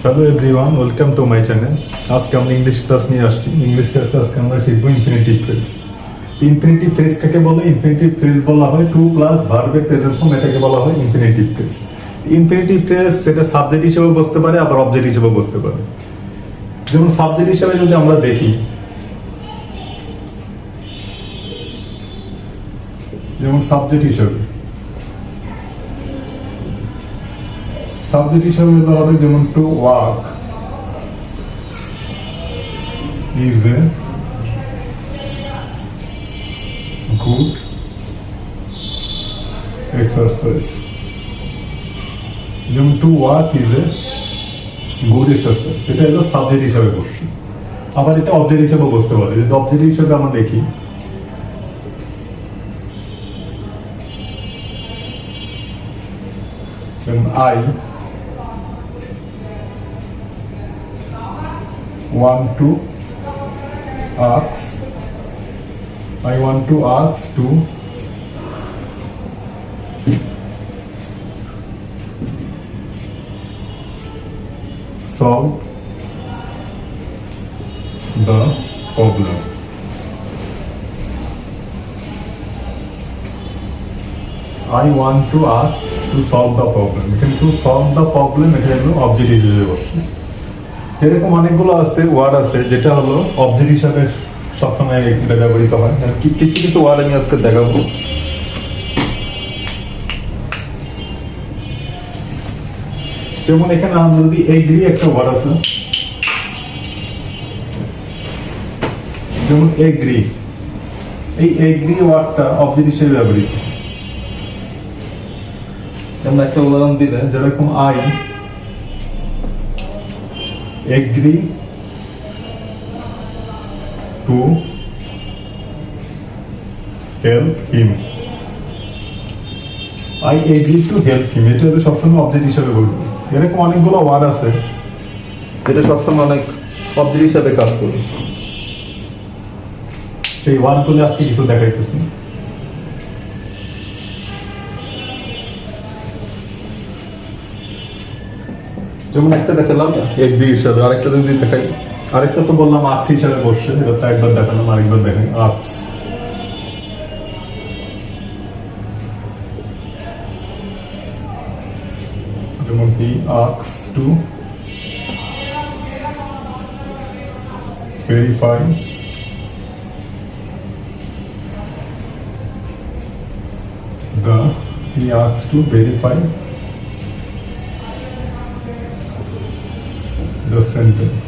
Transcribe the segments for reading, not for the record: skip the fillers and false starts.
Hello everyone, welcome to my channel. আজকে আমরা English class নিয়ে আসছি। ইংলিশ ক্লাসে আজকে আমরা শিখবো ইনফিনিটিভ ফ্রেজ। ইনফিনিটিভ ফ্রেজ কাকে বলে? ইনফিনিটিভ ফ্রেজ বলা হয় টু প্লাস ভার্বের প্রেজেন্ট ফর্ম, এটাকে বলা হয় ইনফিনিটিভ ফ্রেজ। ইনফিনিটিভ ফ্রেজ সেটা সাবজেক্ট হিসেবে বসতে পারে, আবার অবজেক্ট হিসেবে বসতে পারে। যেমন সাবজেক্ট হিসেবে যদি আমরা দেখি, যেমন সাবজেক্ট হিসেবে বলা হবে যেমন to work is a good exercise. যেমন to work is a good exercise, সেটা হলো সাবজেক্ট হিসাবে বসছে। আবার এটা অবজেক্ট হিসেবে বসতে পারে। যদি অবজেক্ট হিসেবে আমরা দেখি, যেমন I want to ask to solve the problem. I want to ask to solve the problem. কিন্তু solve the problem এটা হলো অবজেক্ট হিসেবে বসছে। এরকম অনেকগুলো আছে ওয়ার্ড আছে যেটা হলো অবজেক্ট হিসাবে সবসময় এটা ব্যবহৃত হয়। কিছু কিছু ওয়ার্ড আমি আজকে দেখাবো। যেমন এখানে আমরা যদি এগ্রি একটা ওয়ার্ড আছে, যেমন এগ্রি, এই এগ্রি ওয়ার্ডটা অবজেক্ট হিসেবে ব্যবহৃত। যেমন একটা উদাহরণ দিলে, যেরকম I agree to help him. I agree to help him, এটা হলো সবসময় অবজেক্ট হিসেবে বলবো। এরকম অনেকগুলো ওয়ার্ড আছে যেটা সবসময় অনেক অবজেক্ট হিসেবে কাজ করে। সেই ওয়ার্ডগুলো আজকে কিছু দেখাইতেছি। যেমন একটা দেখালাম এগ্রি হিসাবে, আরেকটা যদি দেখাই, আরেকটা তো বললাম আর্টস হিসাবে বসছে, এটা তো একবার দেখালাম, আরেকবার দেখাই আর্টস। যেমন he asks to verify he asks to verify the sentence.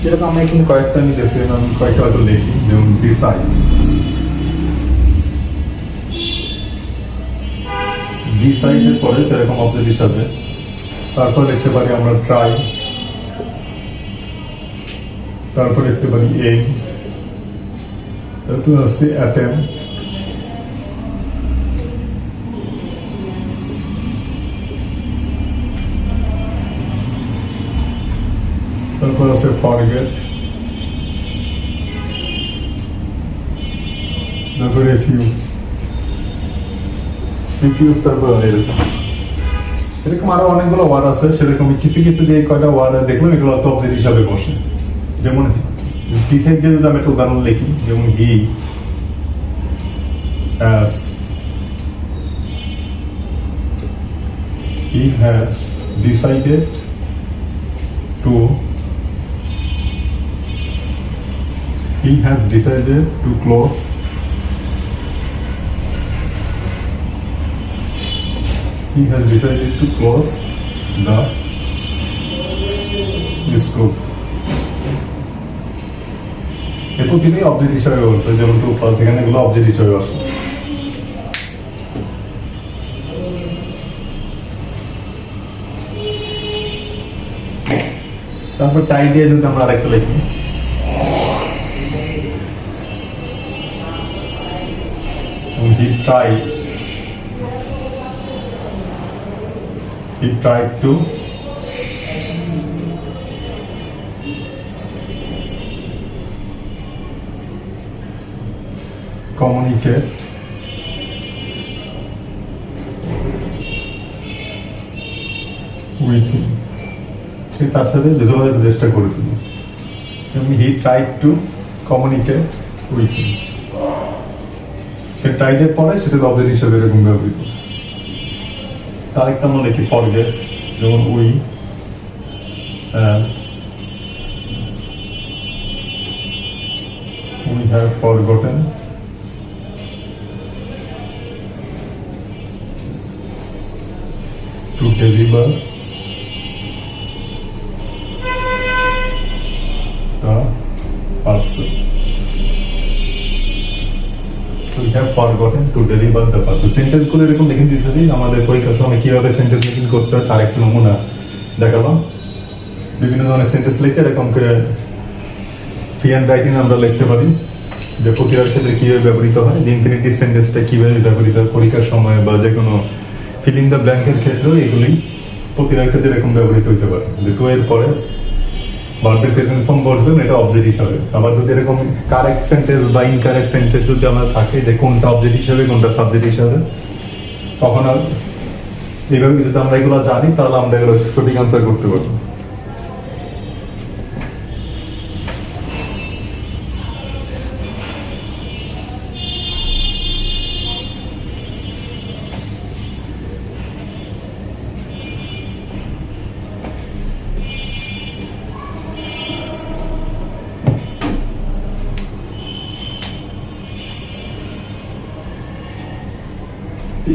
যেরকম আমি এখানে কয়েকটা আমি দেখছিলাম, আমি কয়েকটা হয়তো লিখি। যেমন ডিসাইড, ডিসাইডের পরে সেরকম অবজেক্ট হিসাবে। তারপর লিখতে পারি আমরা ট্রাই, তারপর লিখতে পারি এইম, তারপর আছে অ্যাটেম্প, তারপর আছে ফরগেট, তারপর রিফিউজ, তারপর এরকম আরো অনেকগুলো ওয়ার্ড আছে। সেরকম কিছু কিছু যে কয়টা ওয়ার্ড দেখলাম, এগুলো অবজেক্ট হিসাবে বসে। যেমন ডিসাইড দিয়ে যদি আমি একটা উদাহরণ লিখি, যেমন he has decided to he has decided to close the school. এরপর তিনি অবজেক্ট হিসাবে বলতে, যেমন টু প্লাস, এখানে এগুলো অবজেক্ট হিসাবে আসে। তারপর টাই দিয়ে যদি আমরা আরেকটা লিখি, he tried to communicate with him, সে তার সাথে যোগাযোগ চেষ্টা করেছিল এবং he tried to communicate with him. সে ট্রাইডের পরে সেটা অবজেক্ট হিসেবে এরকম ব্যবহৃত। তার একটা আমরা লিখি ফরগেট, যেমন we have forgotten to deliver the parcel. We have forgotten to deliver the parcel. Sentence গুলো এরকম লিখে দিয়েছি আমাদের পরীক্ষার সময় কিভাবে সেন্টেন্স লিখিং করতে হয় তার একটা নমুনা দেখালাম। বিভিন্ন ধরনের সেন্টেন্স লিখে এরকম করে ফ্রি হ্যান্ড রাইটিং আমরা লিখতে পারি, যে প্রতিটার ক্ষেত্রে কিভাবে ব্যবহৃত হয়, যে ইনফিনিটিভ সেন্টেন্সটা কিভাবে ব্যবহৃত হয় পরীক্ষার সময় বা যে কোনো ফিল ইন দ্য ব্ল্যাঙ্কের ক্ষেত্রেও এগুলি প্রতিটার ক্ষেত্রে এরকম ব্যবহৃত হতে পারে। যে টু এর পরে ভার্বের প্রেজেন্ট ফর্ম বসবেন, এটা অবজেক্ট হিসাবে। আবার যদি এরকম কারেক্ট সেন্টেন্স বা ইনকারেক্ট সেন্টেন্স যদি আমরা থাকে যে কোনটা অবজেক্ট হিসাবে কোনটা সাবজেক্ট হিসাবে, তখন আর এইভাবে যদি আমরা এগুলো জানি তাহলে আমরা এগুলো সঠিক আনসার করতে পারবো।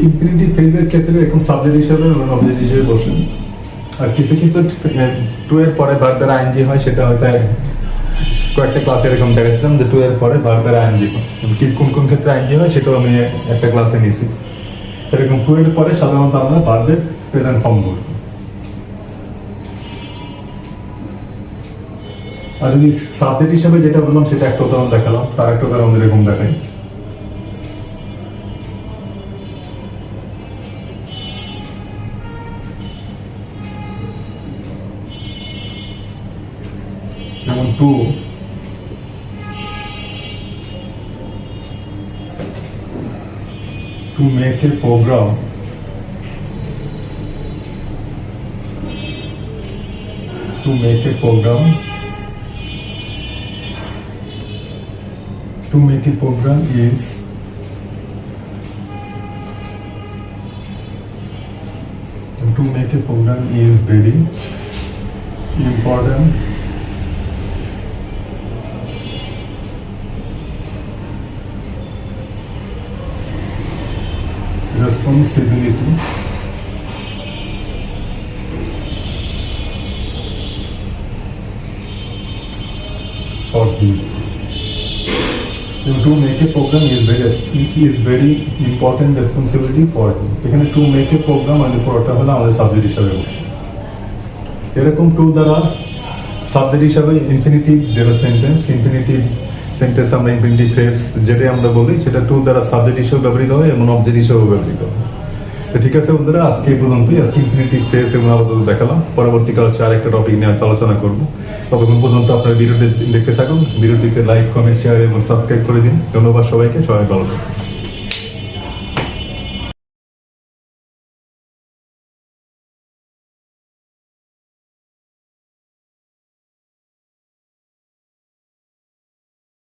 ইনফিনিটিভ ফ্রেজের ক্ষেত্রে এরকম সাবজেক্ট হিসেবে এবং অবজেক্ট হিসেবে বসেন। আর কিছু কিছু টু এর পরে ভার্বের আইএনজি হয়, সেটা হয়তো কয়েকটা ক্লাসে এরকম দেখেছিলাম যে টু এর পরে ভার্বের আইএনজি হয়, কোন কোন ক্ষেত্রে আইএনজি হয় সেটাও আমি একটা ক্লাসে নিয়েছি। এরকম টু এর পরে সাধারণত আমরা ভার্বের প্রেজেন্ট ফর্ম করব। আর যদি সাবজেক্ট হিসেবে যেটা বললাম সেটা একটা উদাহরণ দেখালাম, তার একটা উদাহরণ এরকম দেখাই। যেমন to make a program to make a program is very important responsibility for him. To make a program is very important responsibility for him. এখানে to make a program মানে পুরোটা হলো আমাদের সাবজেক্ট হিসাবে বসে। এরকম টু দ্বারা সাবজেক্ট হিসাবে ইনফিনিটিভ যেটা ইনফিনিটিভ সেন্টেন্স আমরা ইনফিনিটিভ ফ্রেজ যেটাই আমরা বলি সেটা টু দ্বারা সাবজেক্ট হিসেবে ব্যবহৃত হয় এবং অবজেক্ট হিসেবেও ব্যবহৃত হয়। তো ঠিক আছে বন্ধুরা, আজকে এই পর্যন্তই। আজকে ইনফিনিটিভ ফ্রেজ এবং আপাতত দেখালাম, পরবর্তীকালে আরেকটা টপিক নিয়ে আলোচনা করবো। ততক্ষণ পর্যন্ত আপনারা ভিডিওটি দেখতে থাকুন, ভিডিওটিকে লাইক কমেন্ট শেয়ার এবং সাবস্ক্রাইব করে দিন। ধন্যবাদ সবাইকে, সবাই ভালো থাকুন।